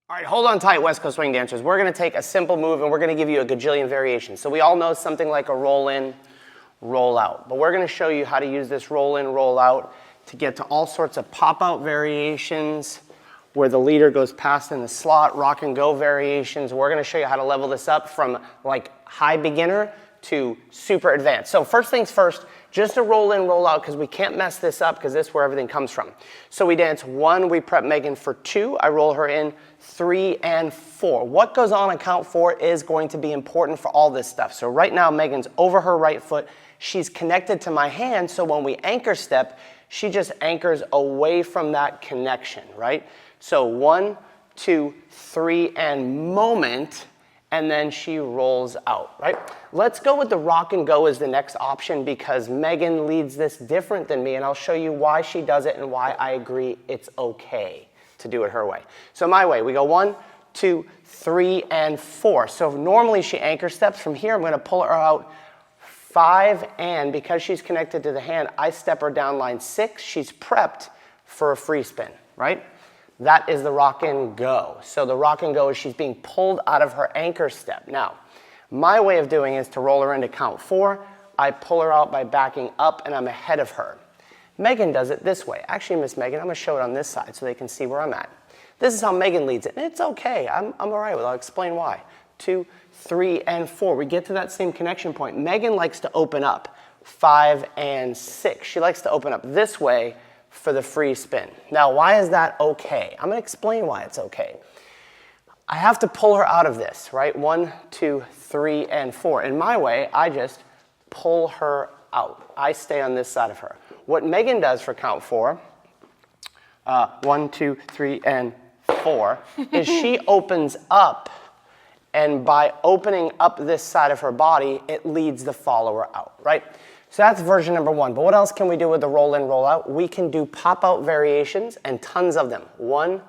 All right, hold on tight, West Coast swing dancers. We're going to take a simple move and we're going to give you a gajillion variations. So we all know something like a roll in, roll out. But we're going to show you how to use this roll in, roll out to get to all sorts of pop out variations where the leader goes past in the slot, rock and go variations. We're going to show you how to level this up from like high beginner to super advanced. So first things first, just a roll in, roll out, because we can't mess this up because this is where everything comes from. So we dance 1, we prep Megan for 2, I roll her in 3 and 4. What goes on count 4 is going to be important for all this stuff. So right now Megan's over her right foot, she's connected to my hand, so when we anchor step, she just anchors away from that connection, right? So 1, 2, 3, and moment, and then she rolls out, right? Let's go with the rock and go as the next option because Megan leads this different than me, and I'll show you why she does it and why I agree it's okay to do it her way. So my way, we go 1, 2, 3, and 4. So normally she anchor steps. From here, I'm going to pull her out 5, and because she's connected to the hand, I step her down line 6. She's prepped for a free spin, right? That is the rock and go. So the rock and go is she's being pulled out of her anchor step. Now, my way of doing is to roll her into count 4. I pull her out by backing up and I'm ahead of her. Megan does it this way. Actually, Miss Megan, I'm going to show it on this side so they can see where I'm at. This is how Megan leads it, and it's okay. I'm all right with it. I'll explain why. 2, 3, and 4. We get to that same connection point. Megan likes to open up 5 and 6. She likes to open up this way for the free spin. Now, why is that okay? I'm going to explain why it's okay. I have to pull her out of this, right? 1, 2, 3, and 4. In my way, I just pull her out. I stay on this side of her. What Megan does for count 4, 1, 2, 3, and 4, is she opens up, and by opening up this side of her body, it leads the follower out, right? So that's version number 1. But what else can we do with the roll in, roll out? We can do pop out variations and tons of them. 1,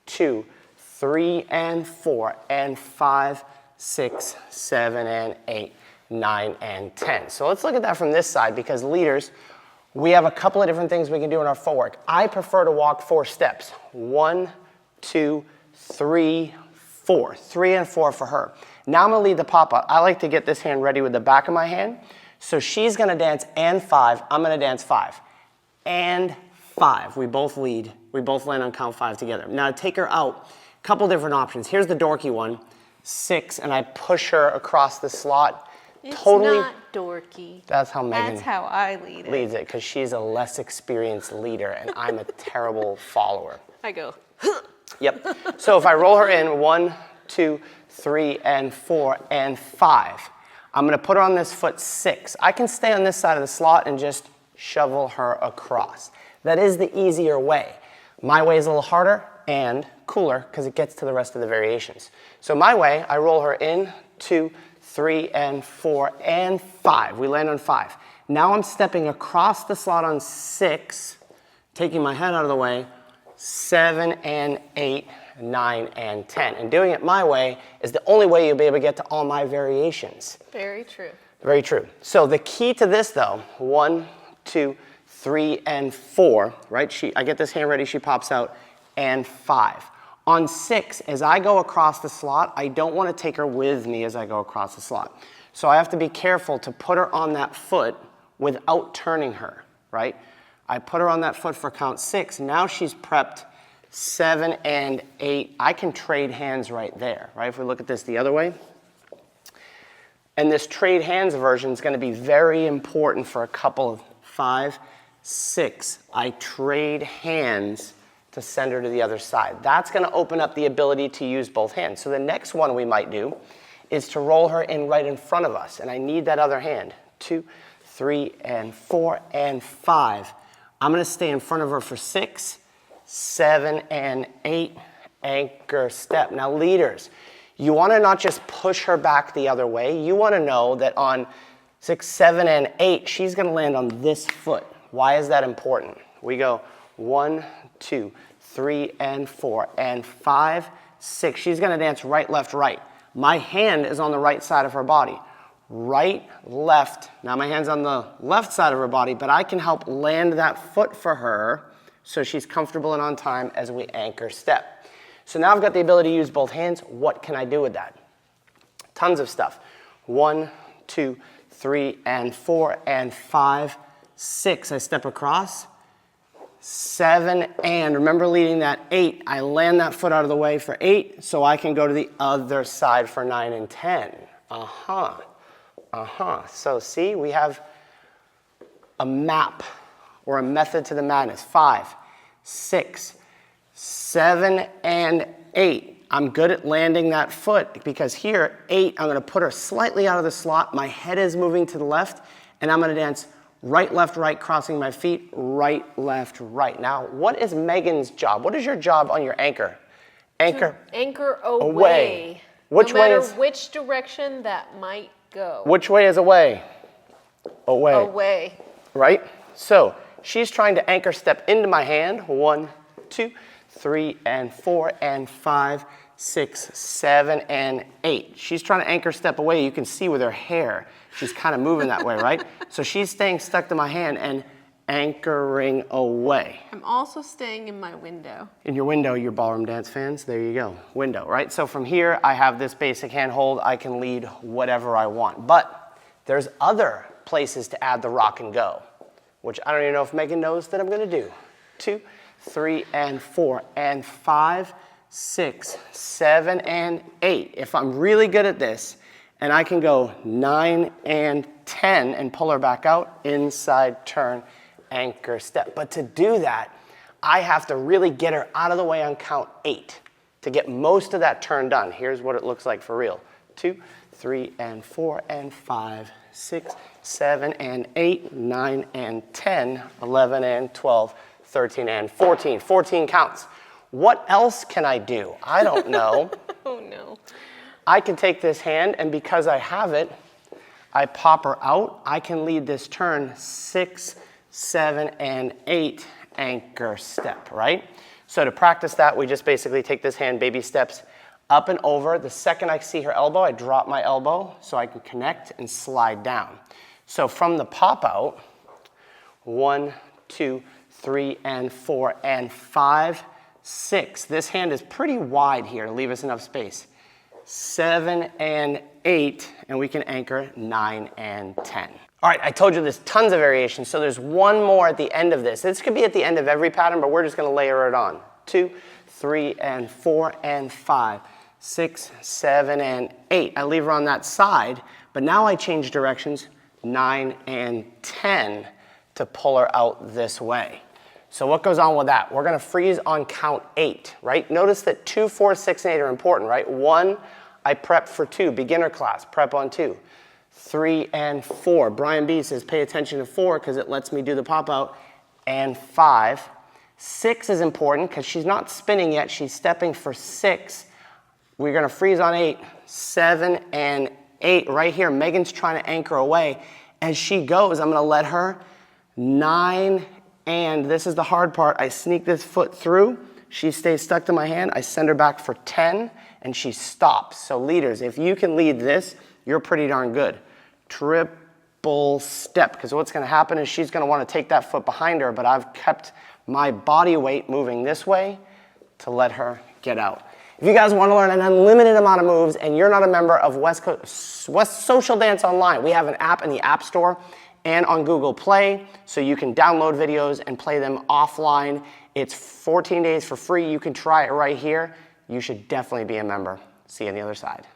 2, 3, and 4, and 5, 6, 7, and 8, 9, and 10. So let's look at that from this side because leaders, we have a couple of different things we can do in our footwork. I prefer to walk 4 steps. 1, 2, 3, 4. 3 and 4 for her. Now I'm going to lead the pop out. I like to get this hand ready with the back of my hand. So she's going to dance and 5. I'm going to dance 5. And 5. We both lead. We both land on count 5 together. Now to take her out, a couple different options. Here's the dorky one. 6, and I push her across the slot. It's totally not dorky. That's how Megan That's how I leads it because she's a less experienced leader and I'm a terrible follower. I go. Yep. So if I roll her in 1, 2, 3, and 4, and 5, I'm going to put her on this foot 6. I can stay on this side of the slot and just shovel her across. That is the easier way. My way is a little harder and cooler because it gets to the rest of the variations. So my way, I roll her in 2, 3, and 4, and 5. We land on 5. Now I'm stepping across the slot on 6, taking my head out of the way, 7, and 8, 9, and 10. And doing it my way is the only way you'll be able to get to all my variations. Very true. Very true. So the key to this though, 1, 2, 3, and 4, right? I get this hand ready, she pops out, and 5. On 6, as I go across the slot, I don't want to take her with me as I go across the slot. So I have to be careful to put her on that foot without turning her, right? I put her on that foot for count 6. Now she's prepped 7 and 8. I can trade hands right there, right? If we look at this the other way. And this trade hands version is going to be very important for a couple of 5, 6. I trade hands to send her to the other side. That's going to open up the ability to use both hands. So the next one we might do is to roll her in right in front of us. And I need that other hand. 2, 3, and 4, and 5. I'm going to stay in front of her for 6, 7, and 8, anchor step. Now leaders, you want to not just push her back the other way. You want to know that on 6, 7, and 8, she's going to land on this foot. Why is that important? We go 1, 2, 3, and 4, and 5, 6. She's going to dance right, left, right. My hand is on the right side of her body. Right, left. Now my hand's on the left side of her body, but I can help land that foot for her so she's comfortable and on time as we anchor step. So now I've got the ability to use both hands. What can I do with that? Tons of stuff. 1, 2, 3, and 4, and 5, 6. I step across. 7, and remember leading that 8. I land that foot out of the way for 8, so I can go to the other side for 9 and 10. So see, we have a map or a method to the madness. 5, 6, 7, and 8. I'm good at landing that foot because here, 8, I'm going to put her slightly out of the slot. My head is moving to the left, and I'm going to dance right, left, right, crossing my feet, right, left, right. Now, what is Megan's job? What is your job on your anchor? Anchor. Anchor away. Which way is? No matter which direction that might go. Which way is away? Away. Away. Right? So she's trying to anchor step into my hand. 1, 2, 3, and 4, and 5, 6, 7, and 8. She's trying to anchor step away. You can see with her hair, she's kind of moving that way, right? So she's staying stuck to my hand and anchoring away. I'm also staying in my window. In your window, your ballroom dance fans, there you go. Window, right? So from here, I have this basic hand hold. I can lead whatever I want. But there's other places to add the rock and go, which I don't even know if Megan knows that I'm going to do. 2, 3, and 4, and 5, 6, 7, and 8. If I'm really good at this, and I can go 9 and 10 and pull her back out, inside, turn, anchor, step. But to do that, I have to really get her out of the way on count 8 to get most of that turn done. Here's what it looks like for real. 2, 3, and 4, and 5, 6, 7, and 8, 9, and 10, 11, and 12, 13, and 14. 14 counts. What else can I do? I don't know. Oh, no. I can take this hand, and because I have it, I pop her out. I can lead this turn 6, 7, and 8, anchor step, right? So to practice that, we just basically take this hand, baby steps up and over. The second I see her elbow, I drop my elbow so I can connect and slide down. So from the pop out, 1, 2, 3, and 4, and 5, 6. This hand is pretty wide here to leave us enough space. 7 and 8, and we can anchor 9 and 10. All right, I told you there's tons of variations, so there's one more at the end of this. This could be at the end of every pattern, but we're just going to layer it on. 2, 3, and 4, and 5, 6, 7, and 8. I leave her on that side, but now I change directions, 9 and 10, to pull her out this way. So what goes on with that? We're going to freeze on count 8, right? Notice that 2, 4, 6, and 8 are important, right? 1, I prep for 2, beginner class, prep on 2. 3 and 4. Brian B says pay attention to 4 because it lets me do the pop out. And 5. 6 is important because she's not spinning yet. She's stepping for 6. We're going to freeze on 8. 7 and 8 right here. Megan's trying to anchor away. As she goes, I'm going to let her. 9 and this is the hard part. I sneak this foot through. She stays stuck to my hand. I send her back for 10 and she stops. So leaders, if you can lead this, you're pretty darn good. Triple step, because what's going to happen is she's going to want to take that foot behind her, but I've kept my body weight moving this way to let her get out. If you guys want to learn an unlimited amount of moves and you're not a member of West Social Dance Online, we have an app in the App Store and on Google Play, so you can download videos and play them offline. It's 14 days for free. You can try it right here. You should definitely be a member. See you on the other side.